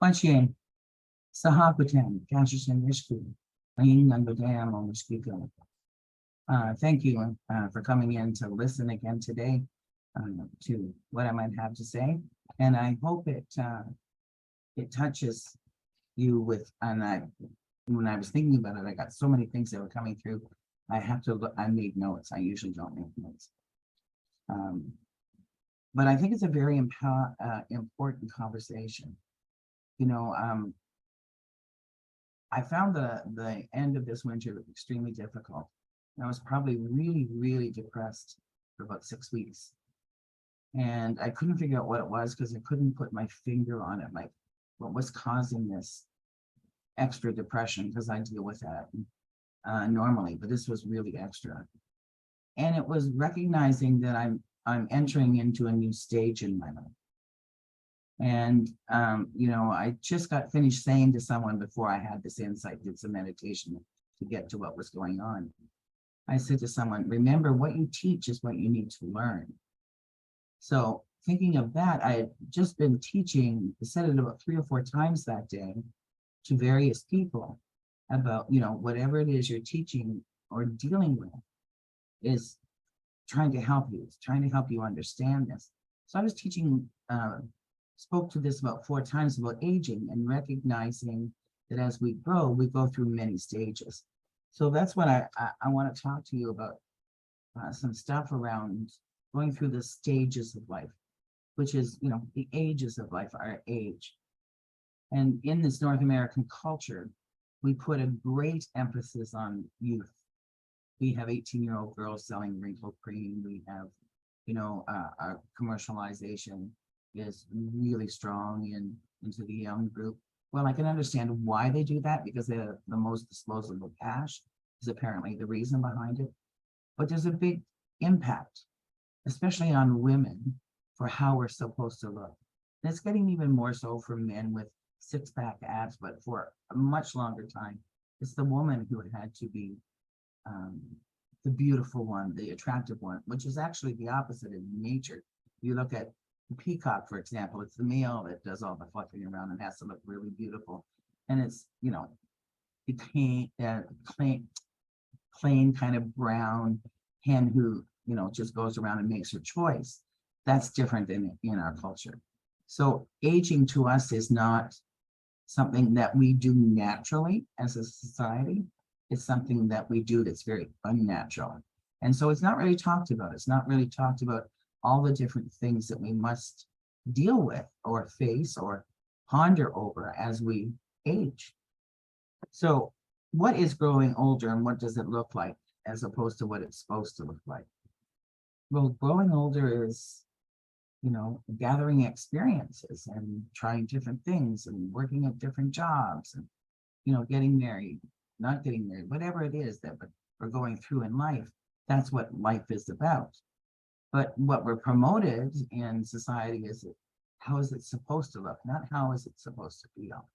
Wanching, Sahakutan, Kashishan Ishku, Ayin Nangodam on Mosquito. Thank you for coming in to listen again today to what I might have to say. And I hope it touches you with, and when I was thinking about it, I got so many things that were coming through. I have to look, I made notes. I usually don't make notes. But I think it's a very important conversation. You know, I found the end of this winter extremely difficult. I was probably really, really depressed for about 6 weeks. And I couldn't figure out what it was because I couldn't put my finger on it, like what was causing this extra depression, because I deal with that normally, but this was really extra. And it was recognizing that I'm entering into a new stage in my life. And, you know, I just got finished saying to someone before I had this insight, did some meditation to get to what was going on. I said to someone, remember, what you teach is what you need to learn. So thinking of that, I had just been teaching, I said it about 3 or 4 times that day to various people about, you know, whatever it is you're teaching or dealing with is trying to help you. It's trying to help you understand this. So I was teaching, spoke to this about 4 times about aging and recognizing that as we go through many stages. So that's what I want to talk to you about, some stuff around going through the stages of life, which is, you know, the ages of life, our age. And in this North American culture, we put a great emphasis on youth. We have 18-year-old girls selling wrinkle cream. We have, you know, our commercialization is really strong into the young group. Well, I can understand why they do that, because they're the most disposable cash is apparently the reason behind it. But there's a big impact, especially on women, for how we're supposed to look. And it's getting even more so for men with 6-pack abs, but for a much longer time, it's the woman who had to be the beautiful one, the attractive one, which is actually the opposite in nature. You look at the peacock, for example, it's the male that does all the fluffing around and has to look really beautiful. And it's, you know, the plain kind of brown hen who, you know, just goes around and makes her choice. That's different than in our culture. So aging to us is not something that we do naturally as a society. It's something that we do that's very unnatural. And so it's not really talked about. It's not really talked about all the different things that we must deal with or face or ponder over as we age. So what is growing older and what does it look like as opposed to what it's supposed to look like? Well, growing older is, you know, gathering experiences and trying different things and working at different jobs and, you know, getting married, not getting married, whatever it is that we're going through in life. That's what life is about. But what we're promoted in society is how is it supposed to look, not how is it supposed to feel.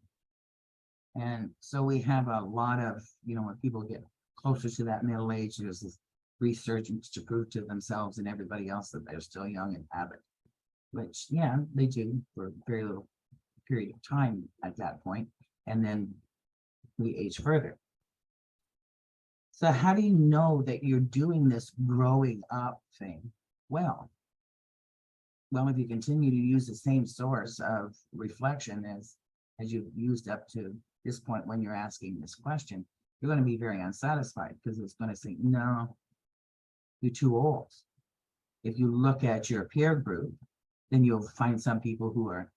And so we have a lot of, you know, when people get closer to that middle age, there's this resurgence to prove to themselves and everybody else that they're still young and have it, which, yeah, they do for a very little period of time at that point, and then we age further. So how do you know that you're doing this growing up thing well? Well, if you continue to use the same source of reflection as you've used up to this point when you're asking this question, you're going to be very unsatisfied because it's going to say, no, you're too old. If you look at your peer group, then you'll find some people who are,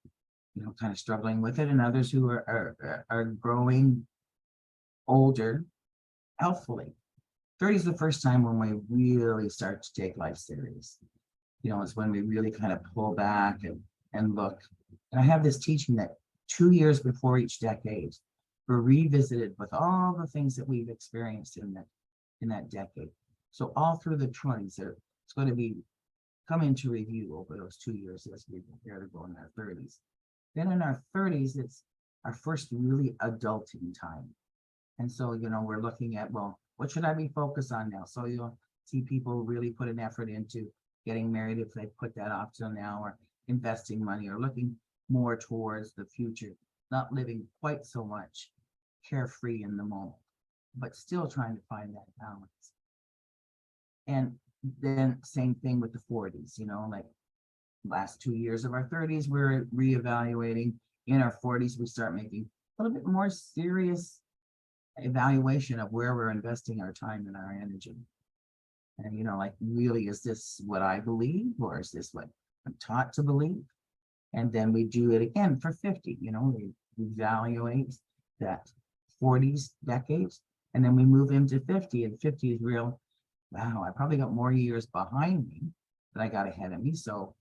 you know, kind of struggling with it, and others who are growing older healthfully. 30 is the first time when we really start to take life serious. You know, it's when we really kind of pull back and look. And I have this teaching that 2 years before each decade, we're revisited with all the things that we've experienced in that decade. So all through the 20s, it's going to be come into review over those 2 years as we prepare to go in our 30s. Then in our 30s, it's our first really adulting time. And so, you know, we're looking at, well, what should I be focused on now? So you'll see people really put an effort into getting married if they put that off till now, or investing money, or looking more towards the future. not living quite so much carefree in the moment, but still trying to find that balance. And then same thing with the 40s, like last 2 years of our 30s, we're reevaluating. In our 40s, we start making a little bit more serious evaluation of where we're investing our time and our energy. And, like, really, is this what I believe, or is this what I'm taught to believe? And then we do it again for 50, we evaluate that 40s decades, and then we move into 50, and 50 is real. Wow, I probably got more years behind me than I got ahead of me. So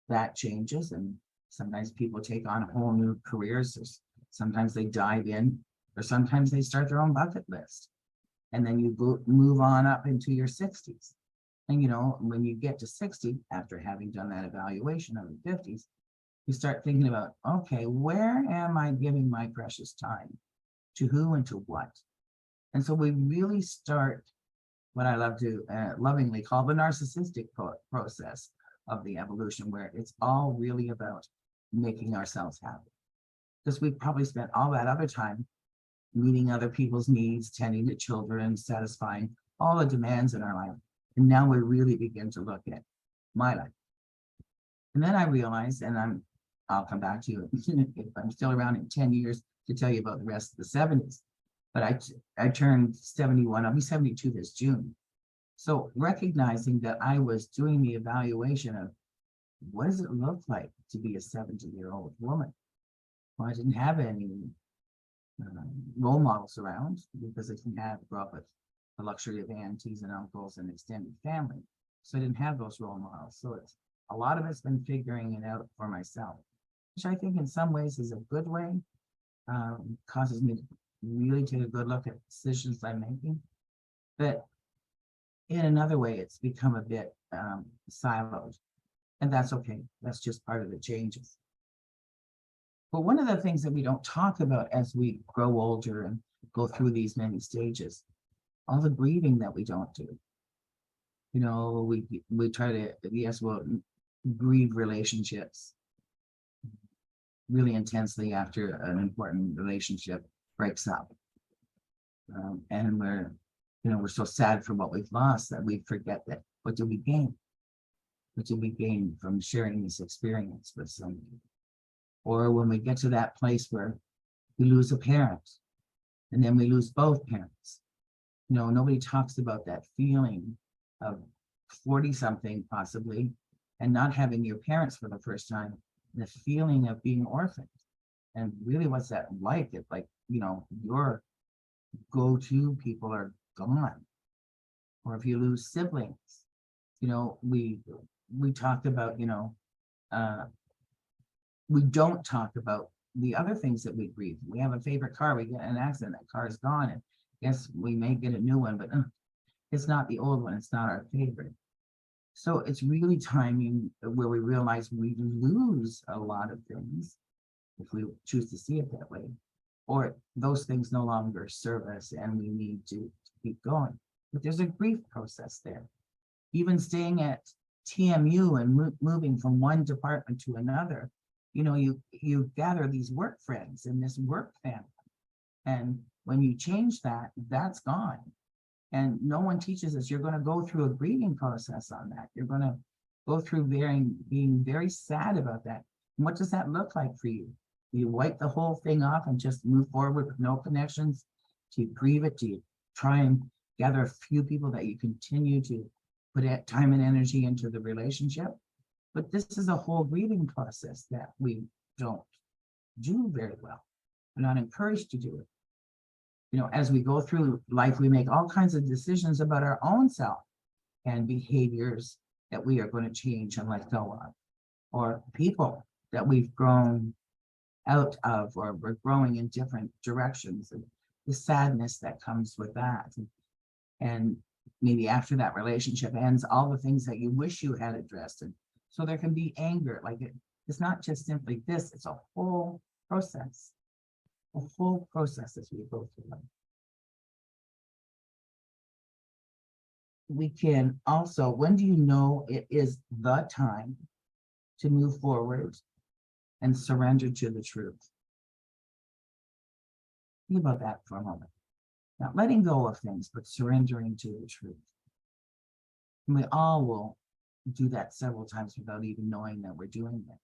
that changes, and sometimes people take on whole new careers, or sometimes they dive in, or sometimes they start their own bucket list. And then you move on up into your 60s. And when you get to 60, after having done that evaluation of the 50s, you start thinking about, okay, where am I giving my precious time? To who and to what? And so we really start what I love to lovingly call the narcissistic process of the evolution, where it's all really about making ourselves happy. Because we've probably spent all that other time meeting other people's needs, tending to children, satisfying all the demands in our life. And now we really begin to look at my life. And then I realized, and I'll come back to you if I'm still around in 10 years to tell you about the rest of the 70s. But I turned 71, I'll be 72 this June. So recognizing that I was doing the evaluation of what does it look like to be a 70-year-old woman? Well, I didn't have any role models around, because I didn't grow up with the luxury of aunties and uncles and extended family. So I didn't have those role models. So a lot of it's been figuring it out for myself, which I think in some ways is a good way. Causes me to really take a good look at decisions I'm making. But in another way, it's become a bit siloed. And that's okay. That's just part of the changes. But one of the things that we don't talk about as we grow older and go through these many stages, all the grieving that we don't do. We try to, yes, well, grieve relationships really intensely after an important relationship breaks up. And we're so sad for what we've lost that we forget that what did we gain? What did we gain from sharing this experience with somebody? Or when we get to that place where we lose a parent and then we lose both parents. Nobody talks about that feeling of 40-something possibly, and not having your parents for the first time, the feeling of being orphaned. And really, what's that like? It's like, your go-to people are gone. Or if you lose siblings, we talked about, we don't talk about the other things that we grieve. We have a favorite car, we get in an accident, that car is gone, and yes, we may get a new one, but it's not the old one, it's not our favorite. So it's really timing where we realize we lose a lot of things, if we choose to see it that way, or those things no longer serve us and we need to keep going. But there's a grief process there. Even staying at TMU and moving from one department to another, you gather these work friends in this work family. And when you change that, that's gone. And no one teaches us you're going to go through a grieving process on that. You're going to go through being very sad about that. And what does that look like for you? Do you wipe the whole thing off and just move forward with no connections? Do you grieve it? Do you try and gather a few people that you continue to put time and energy into the relationship? But this is a whole grieving process that we don't do very well. We're not encouraged to do it. As we go through life, we make all kinds of decisions about our own self and behaviors that we are going to change and let go of, or people that we've grown out of, or we're growing in different directions, and the sadness that comes with that. And maybe after that relationship ends, all the things that you wish you had addressed. And so there can be anger. Like it's not just simply this, it's a whole process. A whole process as we go through life. We can also, when do you know it is the time to move forward and surrender to the truth? Think about that for a moment. Not letting go of things, but surrendering to the truth. And we all will do that several times without even knowing that we're doing it.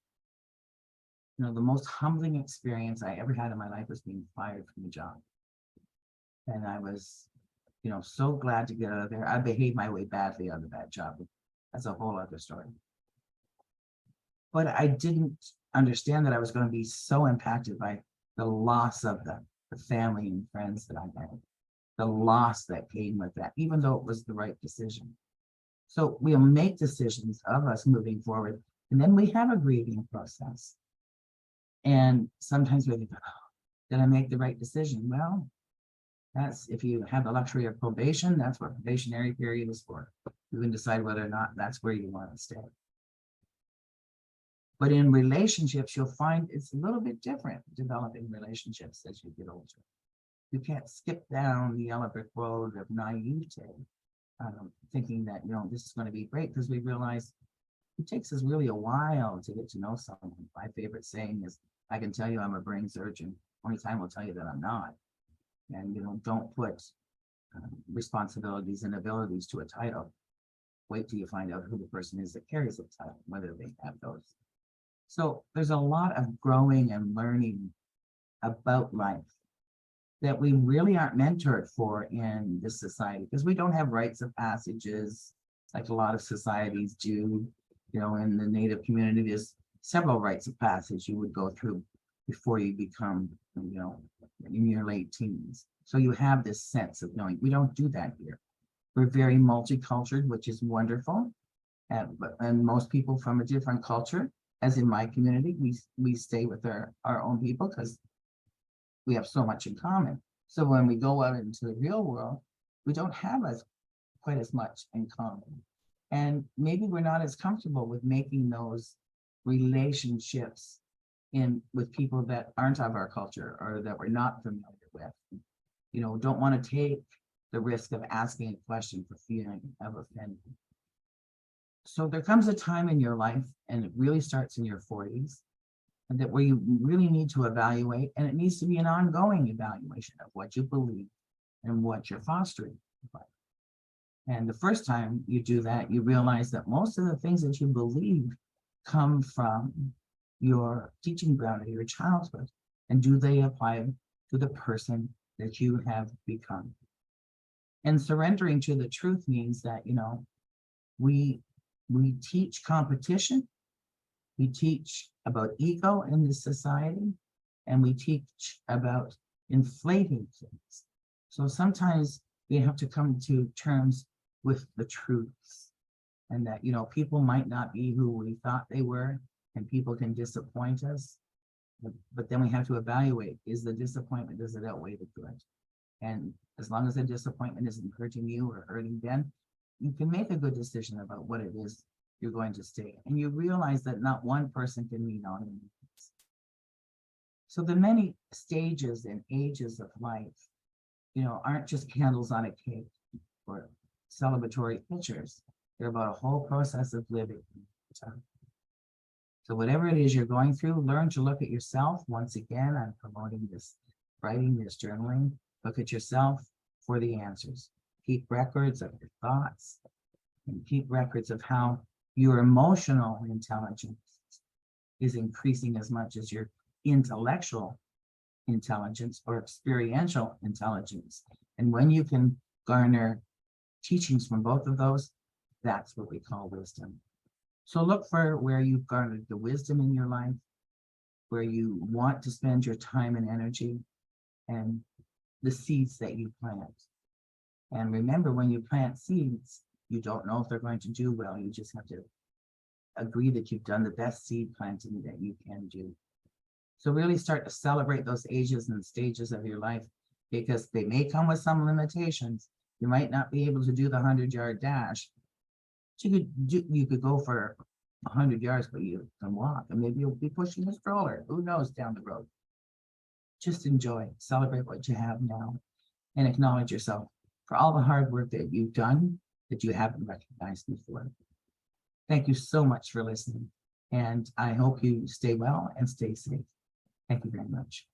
You know, the most humbling experience I ever had in my life was being fired from a job. And I was, you know, so glad to get out of there. I behaved my way badly out of that job. That's a whole other story. But I didn't understand that I was going to be so impacted by the loss of the family and friends that I had, the loss that came with that, even though it was the right decision. So we'll make decisions of us moving forward, and then we have a grieving process. And sometimes we think, oh, did I make the right decision? Well, that's if you have the luxury of probation, that's what probationary period is for. You can decide whether or not that's where you want to stay. But in relationships, you'll find it's a little bit different developing relationships as you get older. You can't skip down the yellow brick road of naivete, thinking that, you know, this is going to be great, because we realize it takes us really a while to get to know someone. My favorite saying is, I can tell you I'm a brain surgeon. Only time will tell you that I'm not. And, you know, don't put responsibilities and abilities to a title. Wait till you find out who the person is that carries the title, whether they have those. So there's a lot of growing and learning about life that we really aren't mentored for in this society, because we don't have rites of passages like a lot of societies do. You know, in the Native community, there's several rites of passage you would go through before you become, you know, in your late teens. So you have this sense of knowing. We don't do that here. We're very multicultural, which is wonderful. And most people from a different culture, as in my community, we stay with our own people because we have so much in common. So when we go out into the real world, we don't have quite as much in common. And maybe we're not as comfortable with making those relationships with people that aren't of our culture or that we're not familiar with. You know, don't want to take the risk of asking a question for feeling of offending. So there comes a time in your life, and it really starts in your 40s, and that where you really need to evaluate, and it needs to be an ongoing evaluation of what you believe and what you're fostering. And the first time you do that, you realize that most of the things that you believe come from your teaching ground or your childhood. And do they apply to the person that you have become? And surrendering to the truth means that, you know, we teach competition, we teach about ego in this society, and we teach about inflating things. So sometimes we have to come to terms with the truths, and that, you know, people might not be who we thought they were, and people can disappoint us. But then we have to evaluate, is the disappointment, does it outweigh the good? And as long as the disappointment isn't hurting you or hurting them, you can make a good decision about what it is you're going to stay. And you realize that not one person can meet all your needs. So the many stages and ages of life, you know, aren't just candles on a cake or celebratory pictures. They're about a whole process of living. So whatever it is you're going through, learn to look at yourself. Once again, I'm promoting this writing, this journaling. Look at yourself for the answers. Keep records of your thoughts, and keep records of how your emotional intelligence is increasing as much as your intellectual intelligence or experiential intelligence. And when you can garner teachings from both of those, that's what we call wisdom. So look for where you've garnered the wisdom in your life, where you want to spend your time and energy, and the seeds that you plant. And remember, when you plant seeds, you don't know if they're going to do well. You just have to agree that you've done the best seed planting that you can do. So really start to celebrate those ages and stages of your life, because they may come with some limitations. You might not be able to do the 100-yard dash. You could go for 100 yards, but you can walk, and maybe you'll be pushing a stroller. Who knows down the road? Just enjoy, celebrate what you have now, and acknowledge yourself for all the hard work that you've done that you haven't recognized before. Thank you so much for listening, and I hope you stay well and stay safe. Thank you very much.